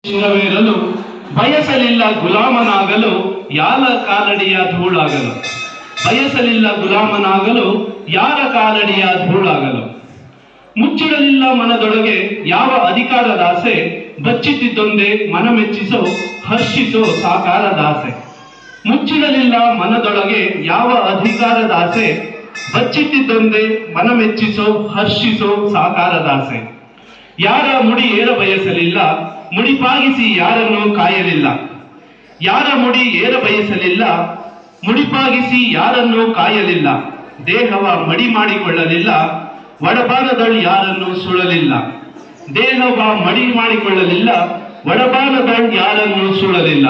ಶಿರವೇರಲು ಬಯಸಲಿಲ್ಲ ಗುಲಾಮನಾಗಲು ಯಾರ ಕಾಲಡಿಯ ಧೂಳಾಗಲು. ಬಯಸಲಿಲ್ಲ ಗುಲಾಮನಾಗಲು ಯಾರ ಕಾಲಡಿಯ ಧೂಳಾಗಲು. ಮುಚ್ಚಿಡಲಿಲ್ಲ ಮನದೊಳಗೆ ಯಾವ ಅಧಿಕಾರದಾಸೆ, ಬಚ್ಚಿಟ್ಟಿದ್ದೊಂದೇ ಮನ ಮೆಚ್ಚಿಸೋ ಹರ್ಷಿಸೋ ಸಾಕಾರದಾಸೆ. ಮುಚ್ಚಿಡಲಿಲ್ಲ ಮನದೊಳಗೆ ಯಾವ ಅಧಿಕಾರದಾಸೆ, ಬಚ್ಚಿಟ್ಟಿದ್ದೊಂದೇ ಮನ ಮೆಚ್ಚಿಸೋ ಹರ್ಷಿಸೋ ಸಾಕಾರದಾಸೆ. ಯಾರ ಮುಡಿ ಏರ ಬಯಸಲಿಲ್ಲ, ಮುಡಿಪಾಗಿಸಿ ಯಾರನ್ನು ಕಾಯಲಿಲ್ಲ. ಯಾರ ಮುಡಿ ಏರ ಬಯಸಲಿಲ್ಲ, ಮುಡಿಪಾಗಿಸಿ ಯಾರನ್ನು ಕಾಯಲಿಲ್ಲ. ದೇಹವ ಮಡಿ ಮಾಡಿಕೊಳ್ಳಲಿಲ್ಲ, ಒಡಬಾನದಳು ಯಾರನ್ನು ಸುಳಲಿಲ್ಲ. ದೇಹವ ಮಡಿ ಮಾಡಿಕೊಳ್ಳಲಿಲ್ಲ, ಒಡಬಾನದಳು ಯಾರನ್ನು ಸುಳಲಿಲ್ಲ.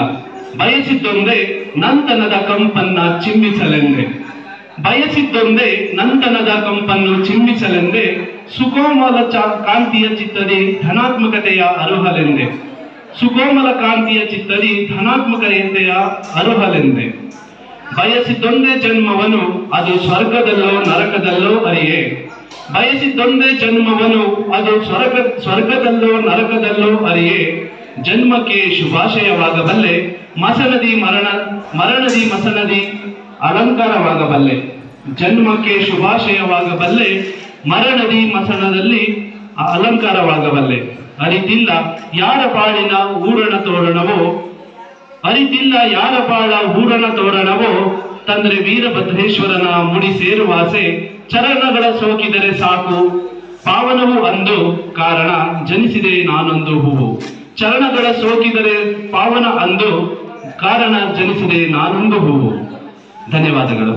ಬಯಸಿದ್ದೊಂದೇ ನಂತನದ ಕಂಪನ್ನ ಚಿಮ್ಮಿಸಲೆಂದೆ. ಬಯಸಿದ್ದೊಂದೇ ನಂತನದ ಕಂಪನ್ನು ಚಿಮ್ಮಿಸಲೆಂದೆ. ಸುಕೋಮಲ ಕಾಂತಿಯ ಚಿತ್ತದಿ ಧನಾತ್ಮಕತೆಯ ಅರುಹಲೆಂದೆ. ಸುಕೋಮಲ ಕಾಂತಿಯ ಚಿತ್ತದಿ ಧನಾತ್ಮಕತೆಯ ಅರುಹಲೆಂದೆ. ಬಯಸಿದ್ದೊಂದೇ ಜನ್ಮವನು ಅದು ಸ್ವರ್ಗದಲ್ಲೋ ನರಕದಲ್ಲೋ ಅರಿಯೇ. ಬಯಸಿದ್ದೊಂದೇ ಜನ್ಮವನು ಅದು ಸ್ವರ್ಗದಲ್ಲೋ ನರಕದಲ್ಲೋ ಅರಿಯೇ. ಜನ್ಮಕ್ಕೆ ಶುಭಾಶಯವಾಗಬಲ್ಲೆ, ಮಸನದಿ ಮರಣದಿ ಮಸನದಿ ಅಲಂಕಾರವಾಗಬಲ್ಲೆ. ಜನ್ಮಕ್ಕೆ ಶುಭಾಶಯವಾಗಬಲ್ಲೆ, ಮರಣದಿ ಮಸನದಲ್ಲಿ ಅಲಂಕಾರವಾಗಬಲ್ಲೆ. ಅರಿತಿಲ್ಲ ಯಾರ ಬಾಳಿನ ಊರಣ ತೋರಣವೋ, ಅರಿತಿಲ್ಲ ಯಾರ ಬಾಳ ಊರಣ ತೋರಣವೋ. ತಂದ್ರೆ ವೀರಭದ್ರೇಶ್ವರನ ಮುಡಿ ಸೇರುವಾಸೆ, ಚರಣಗಳ ಸೋಕಿದರೆ ಸಾಕು ಪಾವನವು ಅಂದು. ಕಾರಣ ಜನಿಸಿದೆ ನಾನೊಂದು ಹೂವು. ಚರಣಗಳ ಸೋಕಿದರೆ ಪಾವನ ಅಂದು, ಕಾರಣ ಜನಿಸಿದೆ ನಾನೊಂದು ಹೂವು. ಧನ್ಯವಾದಗಳು.